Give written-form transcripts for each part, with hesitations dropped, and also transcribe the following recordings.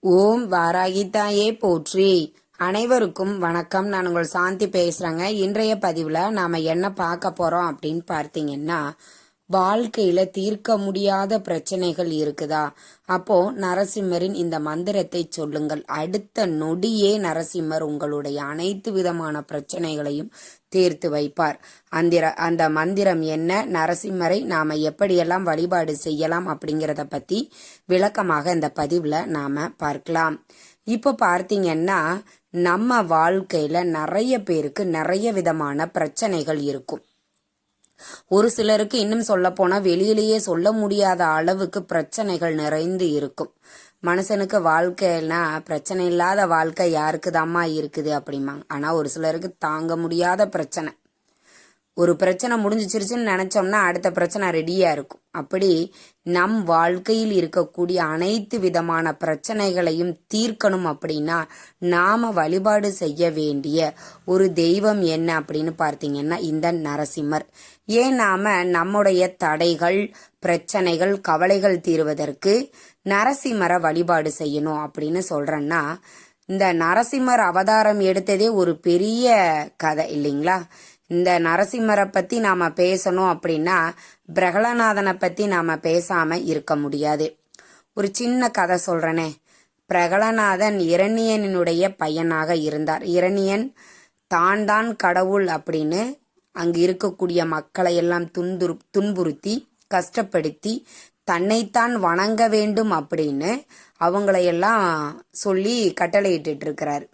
ஓம் வாராகித்தாயே போற்றி. அனைவருக்கும் வணக்கம். நான் உங்கள் சாந்தி பேசுறேங்க. இன்றைய பதிவுல நாம என்ன பார்க்க போறோம் அப்படின்னு பார்த்தீங்கன்னா, வாழ்க்கையில தீர்க்க முடியாத பிரச்சனைகள் இருக்குதா? அப்போ நரசிம்மரின் இந்த மந்திரத்தை சொல்லுங்கள். அடுத்த நொடியே நரசிம்மர் உங்களுடைய அனைத்து விதமான பிரச்சனைகளையும் தீர்த்து வைப்பார். அந்த மந்திரம் என்ன, நரசிம்மரை நாம எப்படியெல்லாம் வழிபாடு செய்யலாம் அப்படிங்கிறத பத்தி விளக்கமாக இந்த பதிவுல நாம பார்க்கலாம். இப்ப பார்த்தீங்கன்னா, நம்ம வாழ்க்கையில நிறைய பேருக்கு நிறைய விதமான பிரச்சனைகள் இருக்கும். ஒரு சிலருக்கு இன்னும் சொல்ல போனா வெளியிலேயே சொல்ல முடியாத அளவுக்கு பிரச்சனைகள் நிறைந்து இருக்கும். மனுஷனுக்கு வாழ்க்கைனா பிரச்சனை இல்லாத வாழ்க்கை யாருக்குதாம்மா இருக்குது அப்படிம்பாங்க. ஆனா ஒரு சிலருக்கு தாங்க முடியாத பிரச்சனை. ஒரு பிரச்சனை முடிஞ்சிச்சிருச்சுன்னு நினைச்சோம்னா அடுத்த பிரச்சனை ரெடியா இருக்கும். அப்படி நம் வாழ்க்கையில் இருக்கக்கூடிய அனைத்து விதமான பிரச்சனைகளையும் தீர்க்கணும் அப்படின்னா நாம வழிபாடு செய்ய வேண்டிய ஒரு தெய்வம் என்ன அப்படின்னு பார்த்தீங்கன்னா இந்த நரசிம்மர். ஏன் நாம நம்முடைய தடைகள், பிரச்சனைகள், கவலைகள் தீர்வதற்கு நரசிம்மரை வழிபாடு செய்யணும் அப்படின்னு சொல்றேன்னா, இந்த நரசிம்மர் அவதாரம் எடுத்ததே ஒரு பெரிய கதை இல்லைங்களா? இந்த நரசிம்மரை பத்தி நாம பேசணும் அப்படின்னா பிரகலநாதனை பத்தி நாம பேசாம இருக்க முடியாது. ஒரு சின்ன கதை சொல்றேனே. பிரகலநாதன் இரணியனுடைய பையனாக இருந்தார். இரணியன் தான் கடவுள் அப்படின்னு அங்கு இருக்கக்கூடிய மக்களை எல்லாம் துன்புறுத்தி கஷ்டப்படுத்தி தன்னைத்தான் வணங்க வேண்டும் அப்படின்னு அவங்களையெல்லாம் சொல்லி கட்டளையிட்டு இருக்கிறாரு.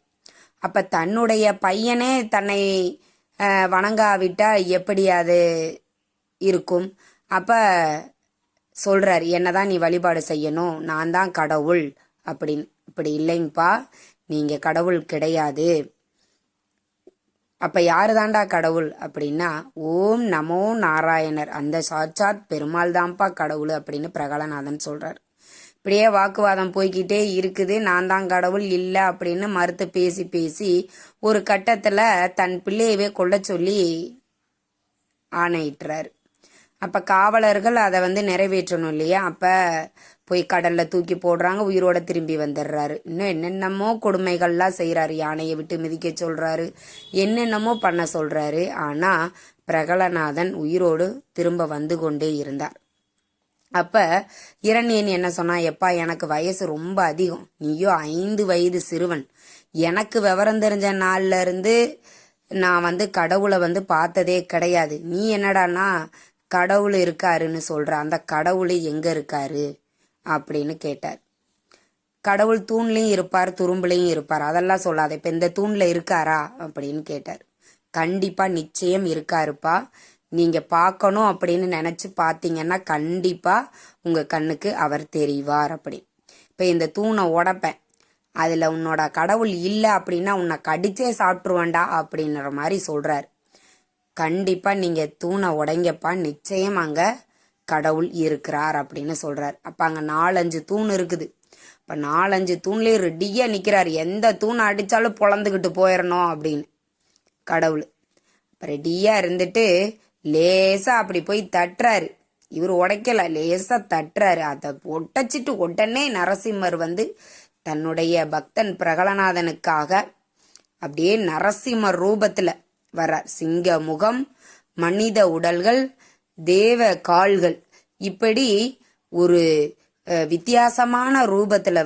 அப்ப தன்னுடைய பையனே தன்னை வணங்காவிட்டா எப்படி அது இருக்கும்? அப்ப சொல்றாரு, என்னதான் நீ வழிபாடு செய்யணும், நான் தான் கடவுள் அப்படின்னு. இப்படி இல்லைங்கப்பா, நீங்க கடவுள் கிடையாது. அப்ப யாரு தாண்டா கடவுள் அப்படின்னா, ஓம் நமோ நாராயணர், அந்த சாட்சாத் பெருமாள் தான்ப்பா கடவுள் அப்படின்னு பிரகலநாதன் சொல்றாரு. இப்படியே வாக்குவாதம் போய்கிட்டே இருக்குது. நான் தான் கடவுள் இல்லை அப்படின்னு மறுத்து பேசி பேசி ஒரு கட்டத்துல தன் பிள்ளையவே கொல்ல சொல்லி ஆணையிட்டுறாரு. அப்ப காவலர்கள் அதை நிறைவேற்றணும் இல்லையா? அப்ப போய் கடல்ல தூக்கி போடுறாங்க, உயிரோட திரும்பி வந்துடுறாரு. இன்னும் என்னென்னமோ கொடுமைகள்லாம் செய்யறாரு. யானையை விட்டு மிதிக்க சொல்றாரு, என்னென்னமோ பண்ண சொல்றாரு. ஆனா பிரகலநாதன் உயிரோடு திரும்ப வந்து கொண்டே இருந்தார். அப்ப இரணியன் என்ன சொன்னா, எப்பா எனக்கு வயசு ரொம்ப அதிகம், நீயோ 5 வயது சிறுவன். எனக்கு விவரம் தெரிஞ்ச நாள்ல இருந்து நான் கடவுளை பார்த்ததே கிடையாது. நீ என்னடானா கடவுள் இருக்காருன்னு சொல்ற, அந்த கடவுள் எங்க இருக்காரு அப்படின்னு கேட்டார். கடவுள் தூண்லயும் இருப்பார், துரும்புலையும் இருப்பார், அதெல்லாம் சொல்லாத, இப்ப இந்த தூண்ல இருக்காரா அப்படின்னு கேட்டார். கண்டிப்பா நிச்சயம் இருக்காருப்பா, நீங்க பார்க்கணும் அப்படின்னு நினைச்சு பார்த்தீங்கன்னா கண்டிப்பா உங்க கண்ணுக்கு அவர் தெரிவார் அப்படி. இப்ப இந்த தூணை உடைப்பேன், அதுல உன்னோட கடவுள் இல்லை அப்படின்னா உன்னை கடிச்சே சாப்பிட்டுருவேண்டா அப்படின்ற மாதிரி சொல்றாரு. கண்டிப்பா நீங்க தூணை உடைங்கப்பா, நிச்சயம் அங்க கடவுள் இருக்கிறார் அப்படின்னு சொல்றாரு. அப்ப அங்க 4-5 தூண் இருக்குது. இப்ப 4-5 தூண்லயே ரெடியா நிக்கிறாரு, எந்த தூணை அடிச்சாலும் பொழந்துக்கிட்டு போயிடணும் அப்படின்னு கடவுள். ரெடியா இருந்துட்டு லேசா அப்படி போய் தட்டுறாரு. இவர் உடைக்கல, லேசா தட்டுறாரு. அதை ஒட்டச்சிட்டு உடனே நரசிம்மர் தன்னுடைய பக்தன் பிரகலநாதனுக்காக அப்படியே நரசிம்மர் ரூபத்துல வர்றார். சிங்க முகம், மனித உடல்கள், தேவ கால்கள், இப்படி ஒரு வித்தியாசமான ரூபத்துல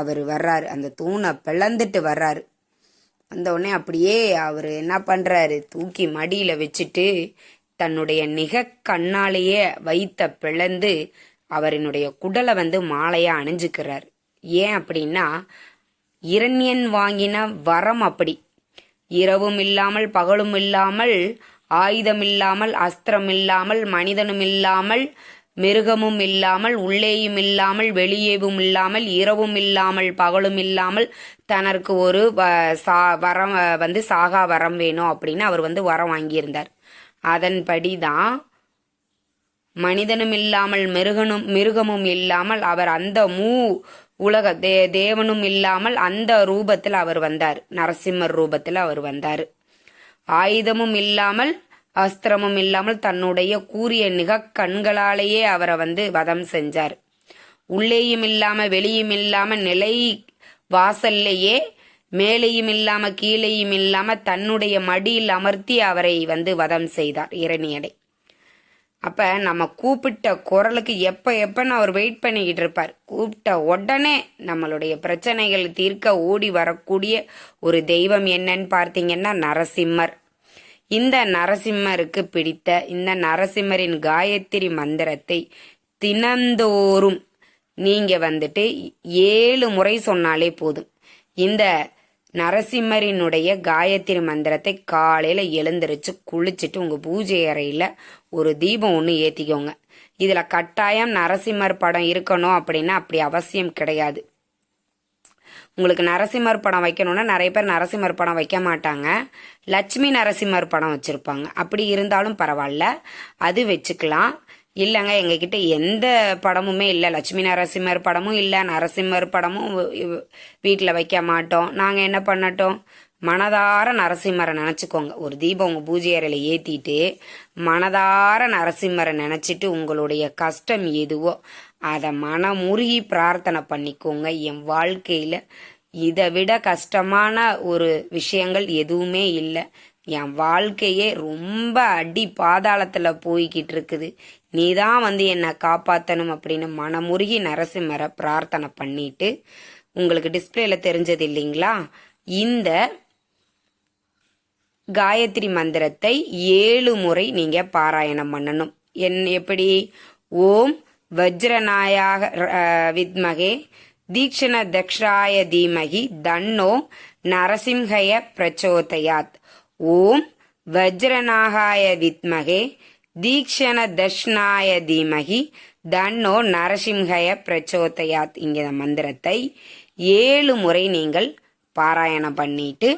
அவர் வர்றாரு. அந்த தூணை பிளந்துட்டு வர்றாரு. வந்த உடனே அப்படியே அவர் என்ன பண்றாரு, தூக்கி மடியில வச்சுட்டு தன்னுடைய கண்ணாலேயே வைத்த பிளந்து அவரினுடைய குடலை மாலையா அணிஞ்சுக்கிறார். ஏன் அப்படின்னா இரண்யன் வாங்கின வரம் அப்படி. இரவும் இல்லாமல் பகலும் இல்லாமல், ஆயுதம் இல்லாமல், அஸ்திரம் இல்லாமல், மனிதனும் இல்லாமல், மிருகமும் இல்லாமல், உள்ளேயும் இல்லாமல், வெளியேவும் இல்லாமல், இரவும் இல்லாமல் பகலும் இல்லாமல் தனக்கு ஒரு வரம் சாகா வரம் வேணும் அப்படின்னு அவர் வரம் வாங்கியிருந்தார். அதன்படிதான் மனிதனும் இல்லாமல் மிருகமும் இல்லாமல் அவர் அந்த உலக தேவனும் இல்லாமல் அந்த ரூபத்தில் அவர் வந்தார். நரசிம்மர் ரூபத்தில் அவர் வந்தார். ஆயுதமும் இல்லாமல் அஸ்திரமும் இல்லாமல் தன்னுடைய கூரிய கண்களாலேயே அவரை வதம் செஞ்சார். உள்ளேயும் இல்லாம வெளியும் இல்லாம நிலை வாசல்லையே மேலேயும் இல்லாம கீழேயும் இல்லாம தன்னுடைய மடியில் அமர்த்தி அவரை வதம் செய்தார் இரணியனை. அப்ப நம்ம கூப்பிட்ட குரலுக்கு எப்பன்னு அவர் வெயிட் பண்ணிக்கிட்டு இருப்பார். கூப்பிட்ட உடனே நம்மளுடைய பிரச்சனைகள் தீர்க்க ஓடி வரக்கூடிய ஒரு தெய்வம் என்னன்னு பார்த்தீங்கன்னா நரசிம்மர். இந்த நரசிம்மருக்கு பிடித்த இந்த நரசிம்மரின் காயத்ரி மந்திரத்தை தினந்தோறும் நீங்க 7 முறை சொன்னாலே போதும். இந்த நரசிம்மரினுடைய காயத்ரி மந்திரத்தை காலையில எழுந்திருச்சு குளிச்சுட்டு உங்க பூஜை அறையில ஒரு தீபம் ஒன்று ஏத்திக்கோங்க. இதுல கட்டாயம் நரசிம்மர் படம் இருக்கணும் அப்படின்னா அப்படி அவசியம் கிடையாது. உங்களுக்கு நரசிம்மர் படம் வைக்கணும்னா நிறைய பேர் நரசிம்மர் படம் வைக்க மாட்டாங்க, லட்சுமி நரசிம்மர் படம் வச்சிருப்பாங்க. அப்படி இருந்தாலும் பரவாயில்ல, அது வச்சுக்கலாம். இல்லைங்க எங்ககிட்ட எந்த படமுமே இல்லை, லட்சுமி நரசிம்மர் படமும் இல்லை, நரசிம்மர் படமும் வீட்டில் வைக்க மாட்டோம், நாங்கள் என்ன பண்ணட்டும், மனதார நரசிம்மரை நினச்சிக்கோங்க. ஒரு தீபம் உங்கள் பூஜை அறையில் ஏற்றிட்டு மனதார நரசிம்மரை நினச்சிட்டு உங்களுடைய கஷ்டம் எதுவோ அதை மனமுருகி பிரார்த்தனை பண்ணிக்கோங்க. என் வாழ்க்கையில் இதை விட கஷ்டமான ஒரு விஷயங்கள் எதுவுமே இல்லை, என் வாழ்க்கையே ரொம்ப அடி பாதாளத்தில் போய்கிட்டு இருக்குது, நீதான் என்னை காப்பாற்றணும் அப்படின்னு மனமுருகி நரசிம்மரை பிரார்த்தனை பண்ணிட்டு உங்களுக்கு டிஸ்பிளேல தெரிஞ்சது இல்லைங்களா, இந்த காயத்ரி மந்திரத்தை 7 முறை நீங்க பாராயணம் பண்ணணும். எப்படி? ஓம் வஜ்ரநாயாக வித்மகே தீக்ஷண தக்ஷாய தீமகி தன்னோ நரசிம்ஹய பிரச்சோதயாத். ஓம் வஜ்ரநாகாய வித்மகே தீக்ஷண தஷ்ணாய தீமகி தன்னோ நரசிம்ஹய பிரச்சோதயாத். இங்க மந்திரத்தை 7 முறை நீங்கள் பாராயணம் பண்ணிட்டு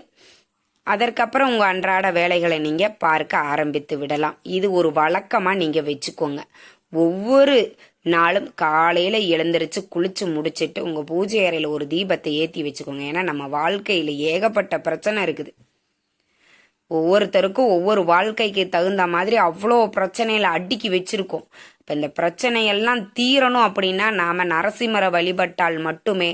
அதற்கப்புறம் உங்க அன்றாட வேலைகளை நீங்க பார்க்க ஆரம்பித்து விடலாம். இது ஒரு வழக்கமா நீங்க வச்சுக்கோங்க. ஒவ்வொரு நாளும் காலையில எழுந்திரிச்சு குளிச்சு முடிச்சிட்டு உங்க பூஜை அறையில ஒரு தீபத்தை ஏத்தி வச்சுக்கோங்க. ஏன்னா நம்ம வாழ்க்கையில ஏகப்பட்ட பிரச்சனை இருக்குது. ஒவ்வொருத்தருக்கும் ஒவ்வொரு வாழ்க்கைக்கு தகுந்த மாதிரி அவ்வளோ பிரச்சனையில அடுக்கி வச்சிருக்கோம். இப்போ இந்த பிரச்சனையெல்லாம் தீரணும் அப்படின்னா நாம நரசிம்மரை வழிபட்டால் மட்டுமே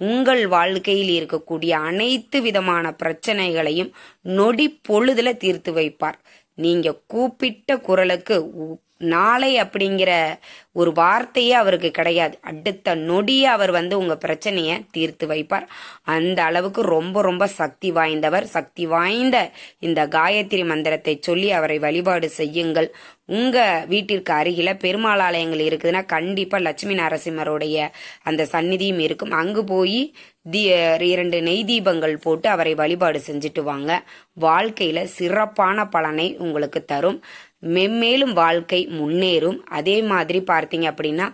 உங்கள் வாழ்க்கையில் இருக்கக்கூடிய அனைத்து விதமான பிரச்சனைகளையும் நொடி பொழுதுல தீர்த்து வைப்பார். நீங்க கூப்பிட்ட குரலுக்கு நாளை அப்படிங்கிற ஒரு வார்த்தையே அவருக்கு கிடையாது, அடுத்த நொடியே அவர் உங்க பிரச்சனைய தீர்த்து வைப்பார். அந்த அளவுக்கு ரொம்ப ரொம்ப சக்தி வாய்ந்தவர். சக்தி வாய்ந்த இந்த காயத்ரி மந்திரத்தை சொல்லி அவரை வழிபாடு செய்யுங்கள். உங்க வீட்டிற்கு அருகில பெருமாள் ஆலயங்கள் இருக்குதுன்னா கண்டிப்பா லட்சுமி நரசிம்மருடைய அந்த சந்நிதியும் இருக்கும். அங்கு போய் 2 நெய் தீபங்கள் போட்டு அவரை வழிபாடு செஞ்சுட்டு வாங்க. வாழ்க்கையில சிறப்பான பலனை உங்களுக்கு தரும். மென்மேலும் வாழ்க்கை முன்னேறும். அதே மாதிரி பார்த்தீங்க அப்படின்னா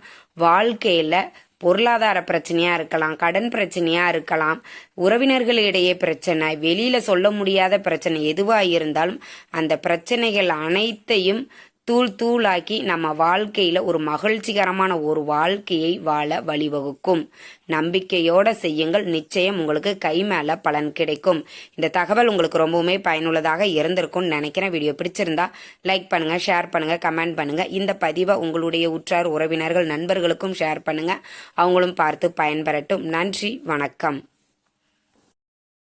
வாழ்க்கையில பொருளாதார பிரச்சனையா இருக்கலாம், கடன் பிரச்சனையா இருக்கலாம், உறவினர்களிடையே பிரச்சனை, வெளியில சொல்ல முடியாத பிரச்சனை எதுவா இருந்தாலும் அந்த பிரச்சனைகள் அனைத்தையும் தூளாக்கி நம்ம வாழ்க்கையில ஒரு மகிழ்ச்சிகரமான ஒரு வாழ்க்கையை வாழ வழிவகுக்கும். நம்பிக்கையோட செய்யுங்கள், நிச்சயம் உங்களுக்கு கை மேல பலன் கிடைக்கும். இந்த தகவல் உங்களுக்கு ரொம்பவுமே பயனுள்ளதாக இருந்திருக்கும்னு நினைக்கிறேன். வீடியோ பிடிச்சிருந்தா லைக் பண்ணுங்க, ஷேர் பண்ணுங்க, கமெண்ட் பண்ணுங்க. இந்த பதிவை உங்களுடைய உற்றார் உறவினர்கள் நண்பர்களுக்கும் ஷேர் பண்ணுங்க, அவங்களும் பார்த்து பயன்பெறட்டும். நன்றி, வணக்கம்.